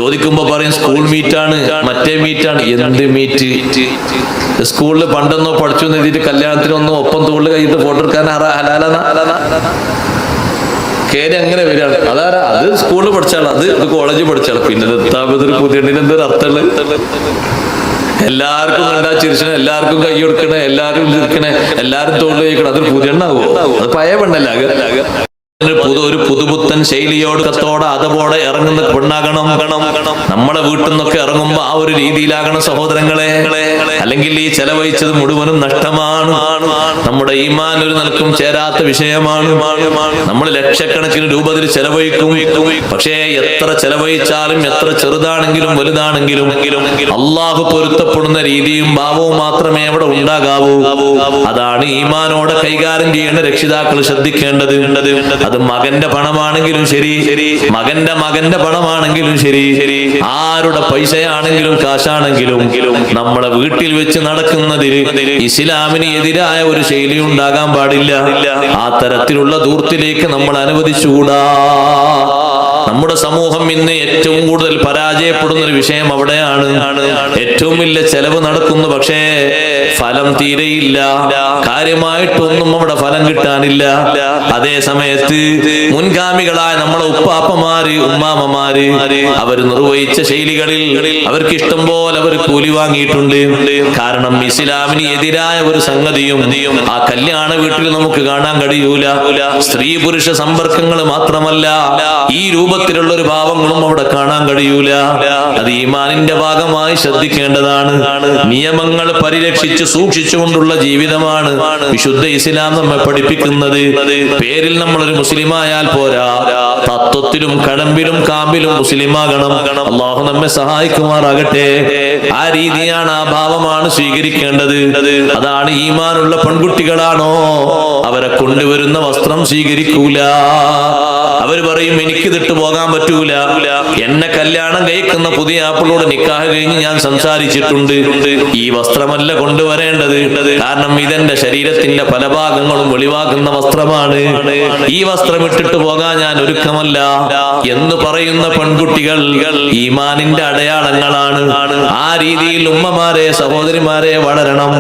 ചോദിക്കുമ്പോ പറയും സ്കൂൾ മീറ്റാണ്, മറ്റേ മീറ്റാണ്. എന്ത് മീറ്റ്? സ്കൂളിൽ പണ്ടൊന്നോ പഠിച്ചു എഴുതിയിട്ട് കല്യാണത്തിനൊന്നും ഒപ്പം തോളിൽ കഴിഞ്ഞിട്ട് ഫോട്ടോ എടുക്കാൻ കേരി അങ്ങനെ വരികയാണ്. അതാരാ? അത് സ്കൂളിൽ പഠിച്ചാണ്, അത് കോളേജിൽ പഠിച്ചാണ്. പിന്നെ എത്താപതൊരു പുതിയണ്ടിന് എന്തൊരു അർത്ഥമുള്ള? എല്ലാവർക്കും കണ്ടാ ചിരിച്ചണേ, എല്ലാവർക്കും കൈ കൊടുക്കണേ, എല്ലാവരും ചിരിക്കണേ, എല്ലാരും തോളിൽ കഴിക്കണം. അതൊരു പുതിയണ്ണാവോ? അത് പഴയ പെണ്ണല്ല. ഒരു പുതുപുത്തൻ ശൈലിയോട് കത്തോടെ അതപോടെ ഇറങ്ങുന്ന പെണ്ണാകണം. നമ്മുടെ വീട്ടിൽ നിന്നൊക്കെ ഇറങ്ങുമ്പോ ആ ഒരു രീതിയിലാകണം സഹോദരങ്ങളെ. അല്ലെങ്കിൽ ഈ ചെലവഴിച്ചത് മുഴുവനും നഷ്ടമാണ്. നമ്മുടെ ഈമാൻ ഒരു നിലക്കും ചേരാത്ത വിഷയമാണ്. നമ്മൾ ലക്ഷക്കണക്കിന് രൂപ ഇതിൽ ചെലവഴിക്കും. പക്ഷേ എത്ര ചെലവഴിച്ചാലും, എത്ര ചെറുതാണെങ്കിലും വലുതാണെങ്കിലും അള്ളാഹു പൊരുത്തപ്പെടുന്ന രീതിയും ഭാവവും മാത്രമേ അവിടെ ഉണ്ടാകാവൂ. അതാണ് ഈമാനോടെ കൈകാര്യം ചെയ്യുന്ന രക്ഷിതാക്കൾ ശ്രദ്ധിക്കേണ്ടത്. അത് മകന്റെ പണമാണെങ്കിലും ശരി, മകന്റെ പണമാണെങ്കിലും ശരി, ആരുടെ പൈസയാണെങ്കിലും കാശാണെങ്കിലും നമ്മളെ വീട്ടിൽ വെച്ച് നടക്കുന്നതിൽ ഇസ്ലാമിന് എതിരായ ഒരു ശൈലി ഉണ്ടാകാൻ പാടില്ല. ആ തരത്തിലുള്ള ധൂർത്തിലേക്ക് നമ്മൾ അനുവദിച്ചുകൂടാ. നമ്മുടെ സമൂഹം ഇന്ന് ഏറ്റവും കൂടുതൽ പരാജയപ്പെടുന്ന ഒരു വിഷയം അവിടെയാണ്. ഏറ്റവും വലിയ ചെലവ് നടക്കുന്നു, പക്ഷേ ഫലം തീരെയില്ല. കാര്യമായിട്ടൊന്നും അവിടെ ഫലം കിട്ടാനില്ല. അതേ സമയത്ത് മുൻഗാമികളായ നമ്മളെ ഉപ്പാപ്പമാര്, ഉമ്മാമ്മമാര് അവർ നിർവഹിച്ച ശൈലികളിൽ അവർക്ക് ഇഷ്ടം പോലെ അവർ കൂലി വാങ്ങിയിട്ടുണ്ട്. കാരണം ഇസ്ലാമിന് എതിരായ ഒരു സംഗതിയും ആ കല്യാണ വീട്ടിൽ നമുക്ക് കാണാൻ കഴിയൂല. സ്ത്രീ പുരുഷ സമ്പർക്കങ്ങൾ മാത്രമല്ല, ഈ രൂപത്തിലുള്ള ഒരു ഭാവങ്ങളും അവിടെ കാണാൻ കഴിയൂല. അത് ഈമാനിന്റെ ഭാഗമായി ശ്രദ്ധിക്കേണ്ടതാണ്. നിയമങ്ങൾ പരിരക്ഷിച്ച് സൂക്ഷിച്ചുകൊണ്ടുള്ള ജീവിതമാണ് വിശുദ്ധ ഇസ്ലാം നമ്മെ പഠിപ്പിക്കുന്നത്. പേരിൽ നമ്മളൊരു മുസ്ലിമായാൽ പോരാ, തത്വത്തിലും കടമ്പിലും കാമ്പിലും മുസ്ലിമാകണം. അള്ളാഹു നമ്മെ സഹായിക്കുമാറാകട്ടെ. ആ രീതിയാണ്, ആ ഭാവമാണ് സ്വീകരിക്കേണ്ടത്. അതാണ് ഈമാനുള്ള പെൺകുട്ടികളാണോ അവരെ കൊണ്ടുവരുന്ന വസ്ത്രം സ്വീകരിക്കൂല. അവര് പറയും എനിക്കിതിട്ട് പോകാൻ പറ്റൂല. എന്നെ കല്യാണം കഴിക്കുന്ന പുതിയ ആപ്പിളോട് നിക്കാഹ് കഴിഞ്ഞ് ഞാൻ സംസാരിച്ചിട്ടുണ്ട്. ഈ വസ്ത്രമല്ല കൊണ്ടുവരേണ്ടത്. കാരണം ഇതെന്റെ ശരീരത്തിന്റെ പല ഭാഗങ്ങളും വെളിവാക്കുന്ന വസ്ത്രമാണ്. ഈ വസ്ത്രം ഇട്ടിട്ട് പോകാൻ ഞാൻ ഒരുക്കമല്ല എന്ന് പറയുന്ന പെൺകുട്ടികൾ ഈമാനിന്റെ അടയാളങ്ങളാണ്. ആ രീതിയിൽ ഉമ്മമാരെ, സഹോദരിമാരെ വളരണം.